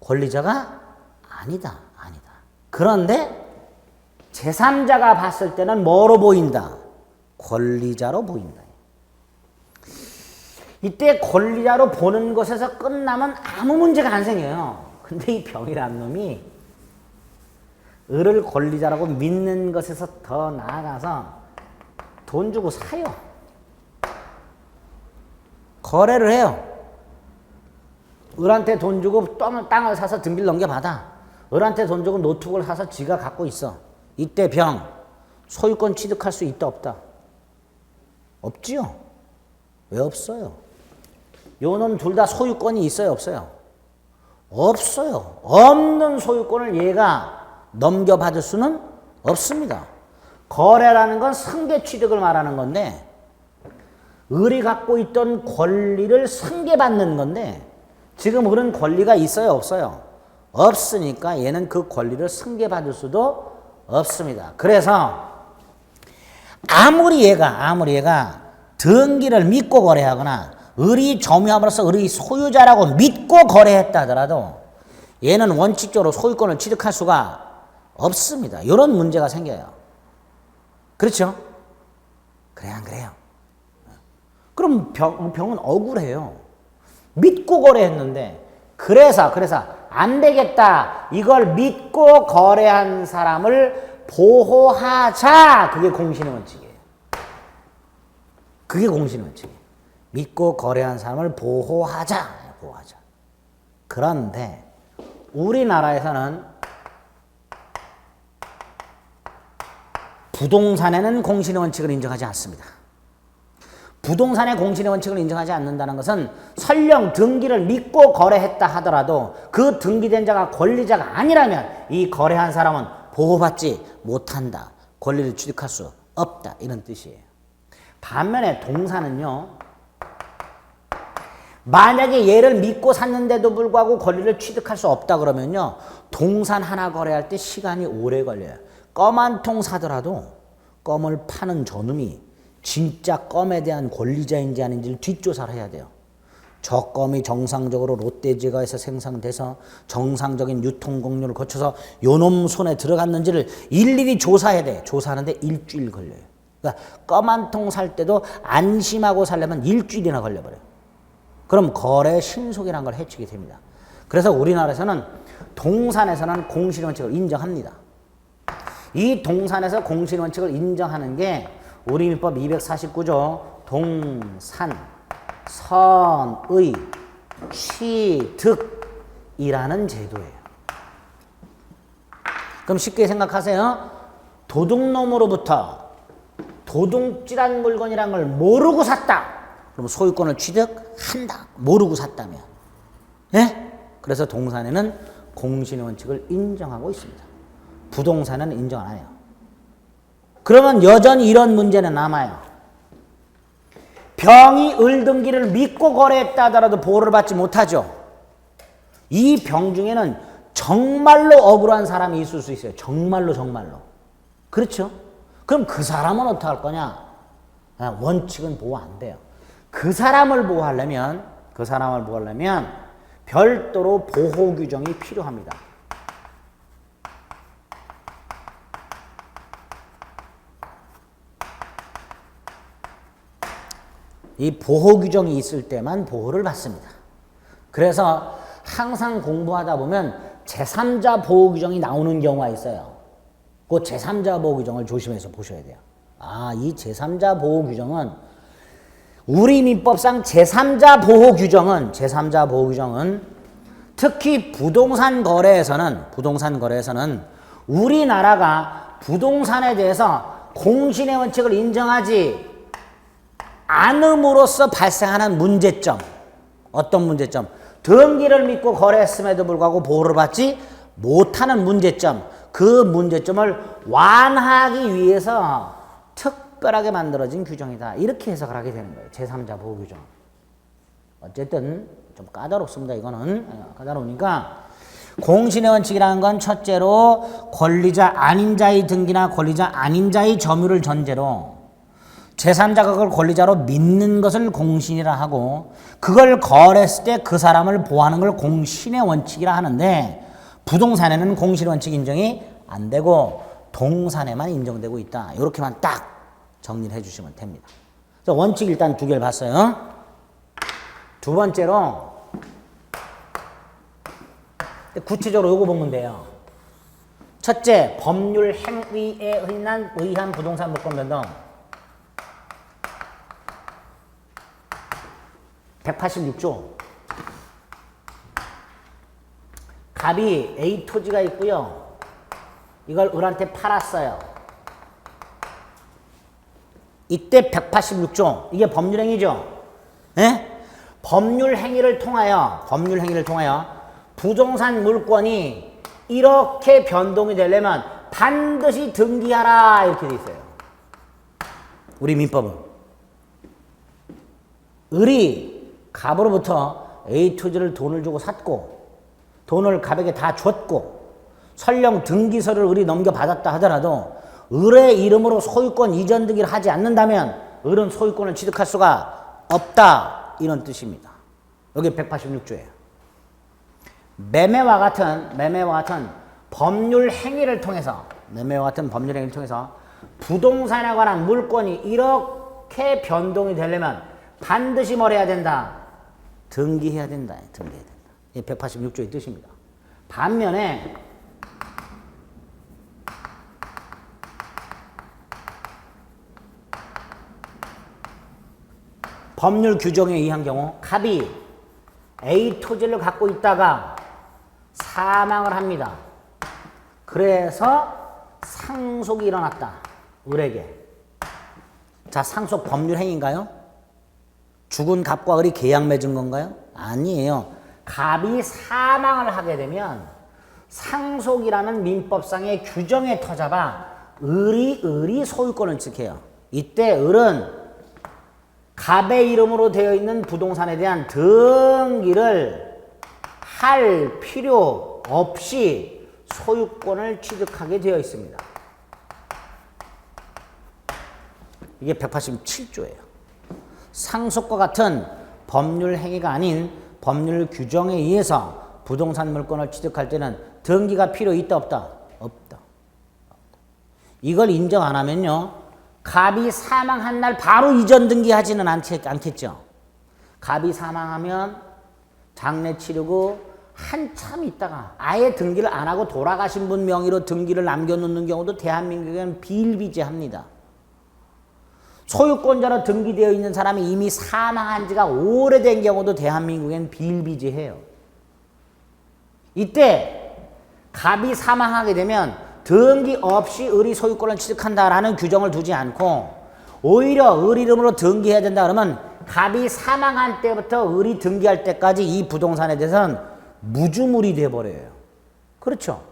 권리자가 아니다. 그런데 제3자가 봤을 때는 뭐로 보인다? 권리자로 보인다. 이때 권리자로 보는 것에서 끝나면 아무 문제가 안 생겨요. 근데 이 병이라는 놈이 을을 권리자라고 믿는 것에서 더 나아가서 돈 주고 사요. 거래를 해요. 을한테 돈 주고 땅을 사서 등기를 넘겨받아. 을한테 돈 주고 노트북을 사서 지가 갖고 있어. 이때 병, 소유권 취득할 수 있다 없다? 없지요. 왜 없어요? 요놈 둘 다 소유권이 있어요 없어요? 없어요. 없는 소유권을 얘가 넘겨받을 수는 없습니다. 거래라는 건 승계 취득을 말하는 건데 을이 갖고 있던 권리를 승계받는 건데 지금 을은 권리가 있어요 없어요? 없으니까 얘는 그 권리를 승계받을 수도 없습니다. 그래서 아무리 얘가 등기를 믿고 거래하거나 을이 점유함으로써 을이 소유자라고 믿고 거래했다 하더라도 얘는 원칙적으로 소유권을 취득할 수가 없습니다. 이런 문제가 생겨요. 그렇죠? 그래 안 그래요? 그럼 병은 억울해요. 믿고 거래했는데 그래서 안 되겠다. 이걸 믿고 거래한 사람을 보호하자. 그게 공신의 원칙이에요. 그게 공신의 원칙이에요. 믿고 거래한 사람을 보호하자. 그런데 우리나라에서는 부동산에는 공신의 원칙을 인정하지 않습니다. 부동산의 공신의 원칙을 인정하지 않는다는 것은 설령 등기를 믿고 거래했다 하더라도 그 등기된 자가 권리자가 아니라면 이 거래한 사람은 보호받지 못한다. 권리를 취득할 수 없다. 이런 뜻이에요. 반면에 동산은요. 만약에 얘를 믿고 샀는데도 불구하고 권리를 취득할 수 없다 그러면요. 동산 하나 거래할 때 시간이 오래 걸려요. 껌 한 통 사더라도 껌을 파는 저놈이 진짜 껌에 대한 권리자인지 아닌지를 뒷조사를 해야 돼요. 저 껌이 정상적으로 롯데지가에서 생산돼서 정상적인 유통공료를 거쳐서 요놈 손에 들어갔는지를 일일이 조사해야 돼. 조사하는데 일주일 걸려요. 그러니까 껌 한 통 살 때도 안심하고 살려면 일주일이나 걸려버려요. 그럼 거래 신속이라는 걸 해치게 됩니다. 그래서 우리나라에서는 동산에서는 공신원칙을 인정합니다. 이 동산에서 공신원칙을 인정하는 게 우리 민법 249조 동산 선의 취득이라는 제도예요. 그럼 쉽게 생각하세요. 도둑놈으로부터 도둑질한 물건이란 걸 모르고 샀다. 그럼 소유권을 취득한다. 모르고 샀다면. 네? 그래서 동산에는 공신의 원칙을 인정하고 있습니다. 부동산은 인정 안 해요. 그러면 여전히 이런 문제는 남아요. 병이 을 등기를 믿고 거래했다 하더라도 보호를 받지 못하죠. 이 병 중에는 정말로 억울한 사람이 있을 수 있어요. 정말로. 그렇죠? 그럼 그 사람은 어떻게 할 거냐? 원칙은 보호 안 돼요. 그 사람을 보호하려면 별도로 보호 규정이 필요합니다. 이 보호 규정이 있을 때만 보호를 받습니다. 그래서 항상 공부하다 보면 제3자 보호 규정이 나오는 경우가 있어요. 그 제3자 보호 규정을 조심해서 보셔야 돼요. 이 제3자 보호 규정은 우리 민법상 제3자 보호 규정은 특히 부동산 거래에서는 우리나라가 부동산에 대해서 공신의 원칙을 인정하지 않음으로써 발생하는 문제점. 어떤 문제점? 등기를 믿고 거래했음에도 불구하고 보호를 받지 못하는 문제점. 그 문제점을 완화하기 위해서 특별하게 만들어진 규정이다. 이렇게 해석을 하게 되는 거예요. 제3자 보호 규정. 어쨌든 좀 까다롭습니다. 이거는 까다로우니까 공신의 원칙이라는 건 첫째로 권리자 아닌 자의 등기나 권리자 아닌 자의 점유를 전제로 제3자가 그걸 권리자로 믿는 것을 공신이라 하고 그걸 거래했을 때 그 사람을 보호하는 걸 공신의 원칙이라 하는데 부동산에는 공신의 원칙 인정이 안 되고 동산에만 인정되고 있다. 이렇게만 딱 정리를 해주시면 됩니다. 그래서 원칙 일단 두 개를 봤어요. 두 번째로 구체적으로 요거 보면 돼요. 첫째, 법률 행위에 의한 부동산 물권 변동. 186조. 갑이 A 토지가 있고요. 이걸 을한테 팔았어요. 이때 186조. 이게 법률행위죠. 예? 법률행위를 통하여 부동산 물권이 이렇게 변동이 되려면 반드시 등기하라 이렇게 돼 있어요. 우리 민법은. 을이 갑으로부터 A 토지를 돈을 주고 샀고 돈을 갑에게 다 줬고 설령 등기서를 을이 넘겨받았다 하더라도 을의 이름으로 소유권 이전 등기를 하지 않는다면 을은 소유권을 취득할 수가 없다. 이런 뜻입니다. 여기 186조예요. 매매와 같은 법률 행위를 통해서 부동산에 관한 물권이 이렇게 변동이 되려면 반드시 뭘 해야 된다? 등기해야 된다. 이게 186조의 뜻입니다. 반면에 법률 규정에 의한 경우 갑이 A 토지를 갖고 있다가 사망을 합니다. 그래서 상속이 일어났다. 을에게. 자, 상속 법률 행위인가요? 죽은 갑과 을이 계약 맺은 건가요? 아니에요. 갑이 사망을 하게 되면 상속이라는 민법상의 규정에 터잡아 을이 소유권을 취득해요. 이때 을은 갑의 이름으로 되어 있는 부동산에 대한 등기를 할 필요 없이 소유권을 취득하게 되어 있습니다. 이게 187조예요. 상속과 같은 법률 행위가 아닌 법률 규정에 의해서 부동산 물권을 취득할 때는 등기가 필요 있다 없다? 없다. 이걸 인정 안 하면요. 갑이 사망한 날 바로 이전 등기하지는 않겠죠. 갑이 사망하면 장례 치르고 한참 있다가 아예 등기를 안 하고 돌아가신 분 명의로 등기를 남겨놓는 경우도 대한민국에는 비일비재합니다. 소유권자로 등기되어 있는 사람이 이미 사망한 지가 오래된 경우도 대한민국에는 비일비재해요. 이때 갑이 사망하게 되면 등기 없이 을이 소유권을 취득한다라는 규정을 두지 않고 오히려 을 이름으로 등기해야 된다 그러면 갑이 사망한 때부터 을이 등기할 때까지 이 부동산에 대해서는 무주물이 돼버려요. 그렇죠?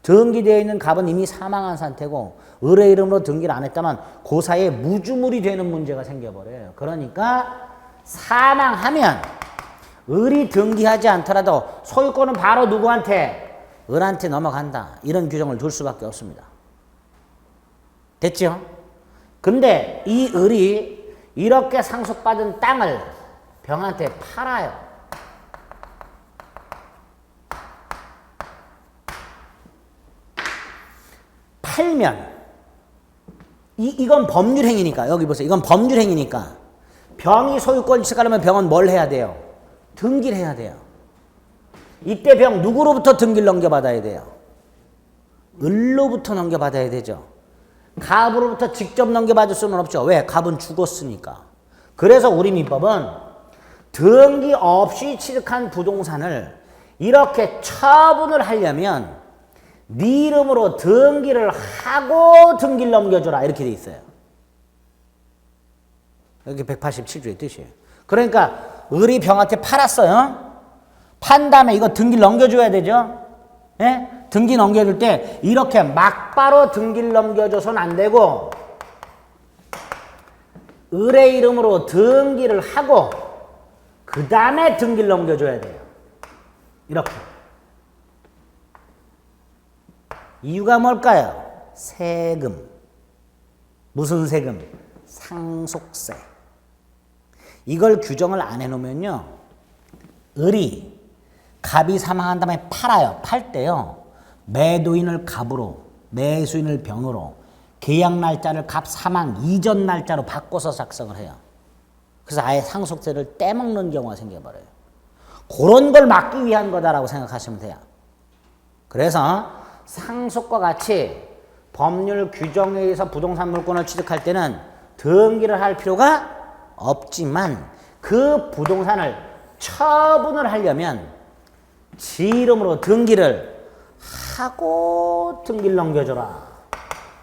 등기되어 있는 갑은 이미 사망한 상태고 을의 이름으로 등기를 안 했다면 그 사이에 무주물이 되는 문제가 생겨버려요. 그러니까 사망하면 을이 등기하지 않더라도 소유권은 바로 누구한테? 을한테 넘어간다. 이런 규정을 둘 수밖에 없습니다. 됐죠? 근데 이 을이 이렇게 상속받은 땅을 병한테 팔아요. 팔면 이건 법률행위니까 여기 보세요. 이건 법률행위니까 병이 소유권 취득하려면 병은 뭘 해야 돼요? 등기를 해야 돼요. 이때 병 누구로부터 등기를 넘겨받아야 돼요? 을로부터 넘겨받아야 되죠. 갑으로부터 직접 넘겨받을 수는 없죠. 왜? 갑은 죽었으니까. 그래서 우리 민법은 등기 없이 취득한 부동산을 이렇게 처분을 하려면 네 이름으로 등기를 하고 등기를 넘겨줘라 이렇게 돼 있어요. 여기 187조의 뜻이에요. 그러니까 을이 병한테 팔았어요. 판 다음에 이거 등기를 넘겨줘야 되죠. 예? 등기 넘겨줄 때 이렇게 막바로 등기를 넘겨줘서는 안 되고 을의 이름으로 등기를 하고 그 다음에 등기를 넘겨줘야 돼요. 이렇게. 이유가 뭘까요? 세금. 무슨 세금? 상속세. 이걸 규정을 안 해놓으면요. 을이 갑이 사망한 다음에 팔아요. 팔 때요. 매도인을 갑으로, 매수인을 병으로, 계약 날짜를 갑 사망 이전 날짜로 바꿔서 작성을 해요. 그래서 아예 상속세를 떼먹는 경우가 생겨버려요. 그런 걸 막기 위한 거다라고 생각하시면 돼요. 그래서 상속과 같이 법률 규정에 의해서 부동산 물권을 취득할 때는 등기를 할 필요가 없지만 그 부동산을 처분을 하려면 지 이름으로 등기를 하고 등기를 넘겨줘라.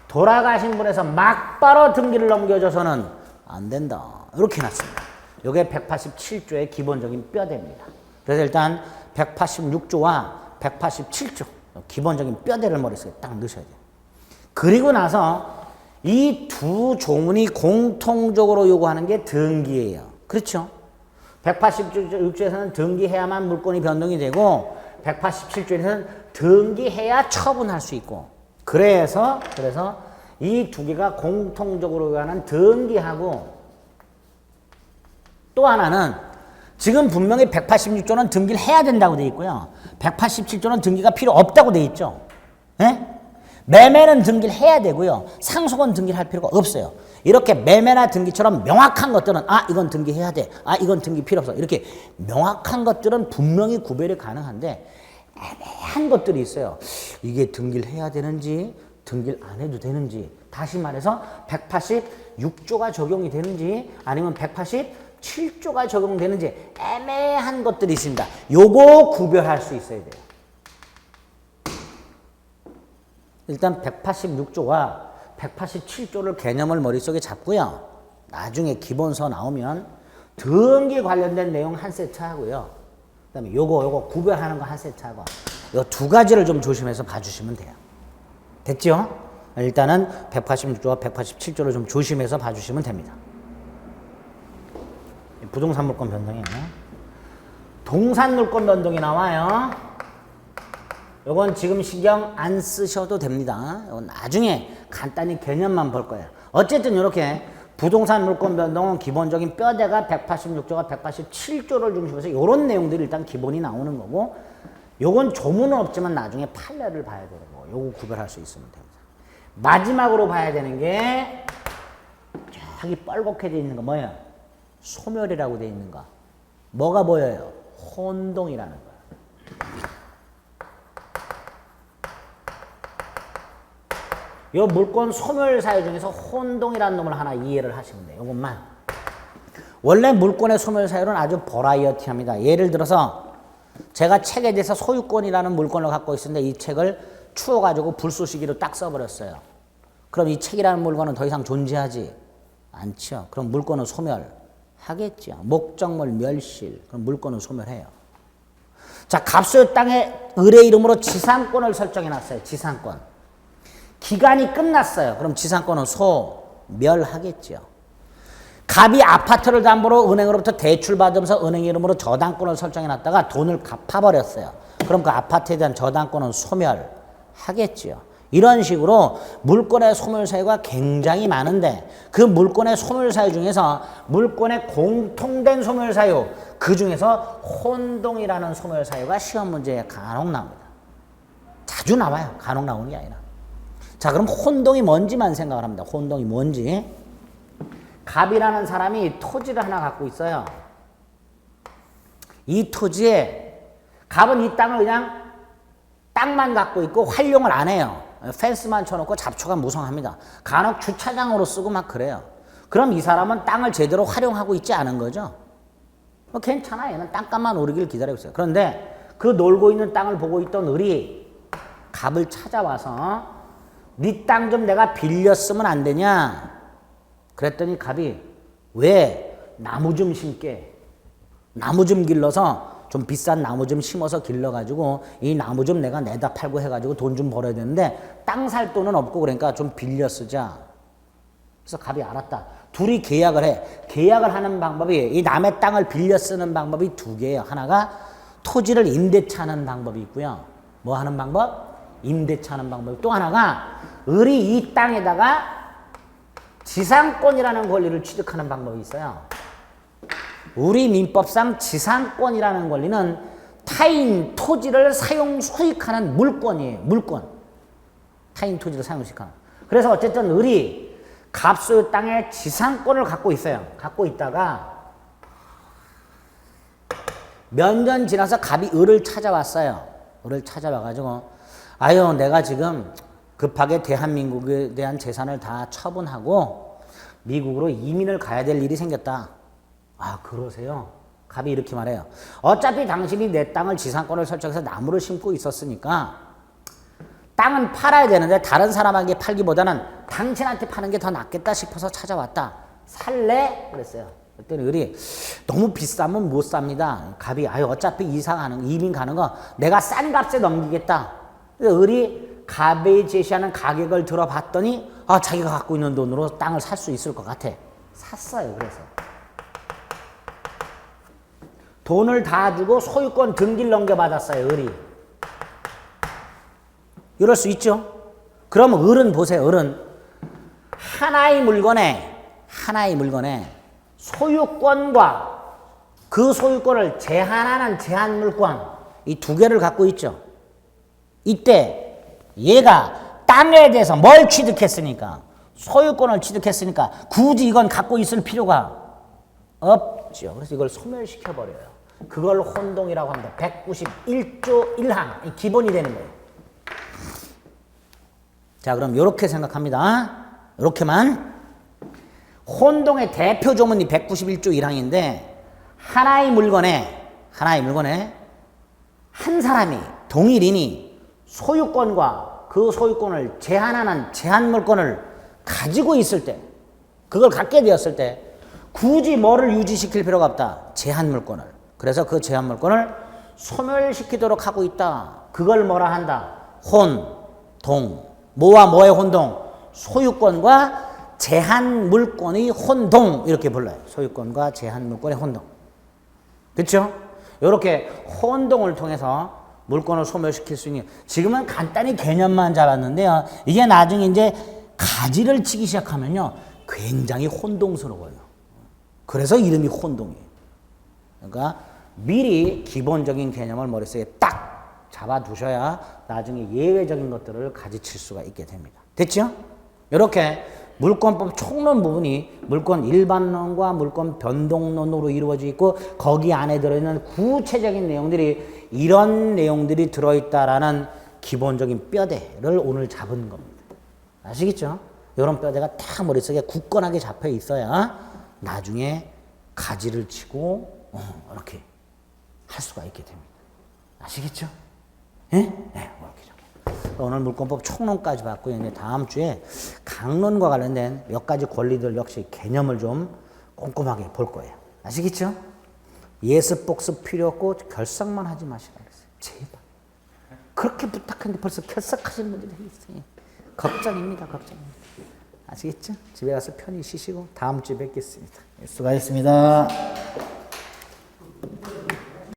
돌아가신 분에서 막바로 등기를 넘겨줘서는 안 된다. 이렇게 해놨습니다. 이게 187조의 기본적인 뼈대입니다. 그래서 일단 186조와 187조 기본적인 뼈대를 머릿속에 딱 넣으셔야 돼요. 그리고 나서 이 두 조문이 공통적으로 요구하는 게 등기예요. 그렇죠? 186조에서는 등기해야만 물권이 변동이 되고 187조에서는 등기해야 처분할 수 있고 그래서 이 두 개가 공통적으로 요구하는 등기하고 또 하나는 지금 분명히 186조는 등기를 해야 된다고 돼 있고요. 187조는 등기가 필요 없다고 돼 있죠. 예? 매매는 등기를 해야 되고요. 상속은 등기를 할 필요가 없어요. 이렇게 매매나 등기처럼 명확한 것들은 이건 등기해야 돼. 이건 등기 필요 없어. 이렇게 명확한 것들은 분명히 구별이 가능한데 애매한 것들이 있어요. 이게 등기를 해야 되는지 등기를 안 해도 되는지, 다시 말해서 186조가 적용이 되는지 아니면 187조가 적용되는지 애매한 것들이 있습니다. 요거 구별할 수 있어야 돼요. 일단 186조와 187조를 개념을 머릿속에 잡고요. 나중에 기본서 나오면 등기 관련된 내용 한 세트 하고요. 그 다음에 요거 구별하는 거 한 세트 하고, 요 두 가지를 좀 조심해서 봐주시면 돼요. 됐죠? 일단은 186조와 187조를 좀 조심해서 봐주시면 됩니다. 부동산 물권 변동이에요. 동산 물권 변동이 나와요. 요건 지금 신경 안 쓰셔도 됩니다. 요건 나중에 간단히 개념만 볼 거예요. 어쨌든 이렇게 부동산 물권 변동은 기본적인 뼈대가 186조가 187조를 중심으로 해서 이런 내용들이 일단 기본이 나오는 거고, 요건 조문은 없지만 나중에 판례를 봐야 되는 거. 요거 구별할 수 있으면 됩니다. 마지막으로 봐야 되는 게 저기 뻘겋게 돼 있는 거 뭐예요? 소멸이라고 돼 있는 거. 뭐가 보여요? 혼동이라는 거예요. 요 물권 소멸 사유 중에서 혼동이라는 놈을 하나 이해를 하시면 돼요. 요것만. 원래 물권의 소멸 사유는 아주 버라이어티합니다. 예를 들어서 제가 책에 대해서 소유권이라는 물권을 갖고 있었는데 이 책을 추워가지고 불쏘시개로 딱 써버렸어요. 그럼 이 책이라는 물건은 더 이상 존재하지 않죠. 그럼 물권은 소멸하겠죠. 목적물 멸실. 그럼 물권은 소멸해요. 자, 갑소유 땅에 을의 이름으로 지상권을 설정해놨어요. 지상권. 기간이 끝났어요. 그럼 지상권은 소멸하겠죠. 갑이 아파트를 담보로 은행으로부터 대출받으면서 은행 이름으로 저당권을 설정해놨다가 돈을 갚아버렸어요. 그럼 그 아파트에 대한 저당권은 소멸하겠죠. 이런 식으로 물권의 소멸 사유가 굉장히 많은데 그 물권의 소멸 사유 중에서 물권의 공통된 소멸 사유, 그 중에서 혼동이라는 소멸 사유가 시험 문제에 간혹 나옵니다. 자주 나와요. 간혹 나오는 게 아니라. 자, 그럼 혼동이 뭔지만 생각을 합니다. 혼동이 뭔지. 갑이라는 사람이 토지를 하나 갖고 있어요. 이 토지에 갑은 이 땅을 그냥 땅만 갖고 있고 활용을 안 해요. 펜스만 쳐놓고 잡초가 무성합니다. 간혹 주차장으로 쓰고 막 그래요. 그럼 이 사람은 땅을 제대로 활용하고 있지 않은 거죠. 괜찮아. 얘는 땅값만 오르길 기다리고 있어요. 그런데 그 놀고 있는 땅을 보고 있던 을이 갑을 찾아와서 네 땅 좀 내가 빌렸으면 안 되냐? 그랬더니 갑이 왜 나무 좀 심게, 나무 좀 길러서 좀 비싼 나무 좀 심어서 길러가지고 이 나무 좀 내가 내다 팔고 해가지고 돈 좀 벌어야 되는데 땅 살 돈은 없고 그러니까 좀 빌려 쓰자. 그래서 갑이 알았다. 둘이 계약을 해. 계약을 하는 방법이, 이 남의 땅을 빌려 쓰는 방법이 두 개예요. 하나가 토지를 임대차하는 방법이 있고요. 뭐 하는 방법? 임대차하는 방법. 또 하나가 을이 이 땅에다가 지상권이라는 권리를 취득하는 방법이 있어요. 우리 민법상 지상권이라는 권리는 타인 토지를 사용 소유하는 물권이에요. 물권. 타인 토지를 사용 소유하는. 그래서 어쨌든 을이 갑소유 땅에 지상권을 갖고 있어요. 갖고 있다가 몇 년 지나서 갑이 을을 찾아왔어요. 을을 찾아와가지고 아유, 내가 지금 급하게 대한민국에 대한 재산을 다 처분하고 미국으로 이민을 가야 될 일이 생겼다. 아, 그러세요? 갑이 이렇게 말해요. 어차피 당신이 내 땅을 지상권을 설정해서 나무를 심고 있었으니까 땅은 팔아야 되는데 다른 사람에게 팔기보다는 당신한테 파는 게 더 낫겠다 싶어서 찾아왔다. 살래? 그랬어요. 그랬더니 을이 너무 비싸면 못 삽니다. 갑이 아유, 어차피 이민 가는 거 내가 싼 값에 넘기겠다. 을이 갑이 제시하는 가격을 들어봤더니 자기가 갖고 있는 돈으로 땅을 살 수 있을 것 같아. 샀어요. 그래서 돈을 다 주고 소유권 등기를 넘겨받았어요. 을이. 이럴 수 있죠. 그럼 을은 보세요. 을은 하나의 물건에 소유권과 그 소유권을 제한하는 제한물권 이 두 개를 갖고 있죠. 이때 얘가 땅에 대해서 뭘 취득했으니까 소유권을 취득했으니까 굳이 이건 갖고 있을 필요가 없죠. 그래서 이걸 소멸시켜버려요. 그걸 혼동이라고 합니다. 191조 1항 기본이 되는 거예요. 자, 그럼 이렇게 생각합니다. 이렇게만. 혼동의 대표 조문이 191조 1항인데 하나의 물건에 한 사람이 동일인이 소유권과 그 소유권을 제한하는 제한물권을 가지고 있을 때, 그걸 갖게 되었을 때 굳이 뭐를 유지시킬 필요가 없다. 제한물권을. 그래서 그 제한물권을 소멸시키도록 하고 있다. 그걸 뭐라 한다? 혼동. 뭐와 뭐의 혼동? 소유권과 제한물권의 혼동. 이렇게 불러요. 소유권과 제한물권의 혼동. 그렇죠? 이렇게 혼동을 통해서 물권을 소멸시킬 수 있는, 지금은 간단히 개념만 잡았는데요. 이게 나중에 이제 가지를 치기 시작하면요. 굉장히 혼동스러워요. 그래서 이름이 혼동이에요. 그러니까 미리 기본적인 개념을 머릿속에 딱 잡아두셔야 나중에 예외적인 것들을 가지칠 수가 있게 됩니다. 됐죠? 이렇게 물권법 총론 부분이 물권 일반론과 물권 변동론으로 이루어져 있고 거기 안에 들어있는 구체적인 내용들이 이런 내용들이 들어있다라는 기본적인 뼈대를 오늘 잡은 겁니다. 아시겠죠? 이런 뼈대가 딱 머릿속에 굳건하게 잡혀 있어야 나중에 가지를 치고 이렇게 할 수가 있게 됩니다. 아시겠죠? 예? 네, 이렇게. 오늘 물권법 총론까지 봤고요. 이제 다음 주에 강론과 관련된 몇 가지 권리들 역시 개념을 좀 꼼꼼하게 볼 거예요. 아시겠죠? 예습 복습 필요 없고 결석만 하지 마시라 그랬어요. 제발. 그렇게 부탁했는데 벌써 결석하시는 분들이 있어요. 걱정입니다. 걱정입니다. 아시겠죠? 집에 가서 편히 쉬시고 다음 주에 뵙겠습니다. 수고하셨습니다.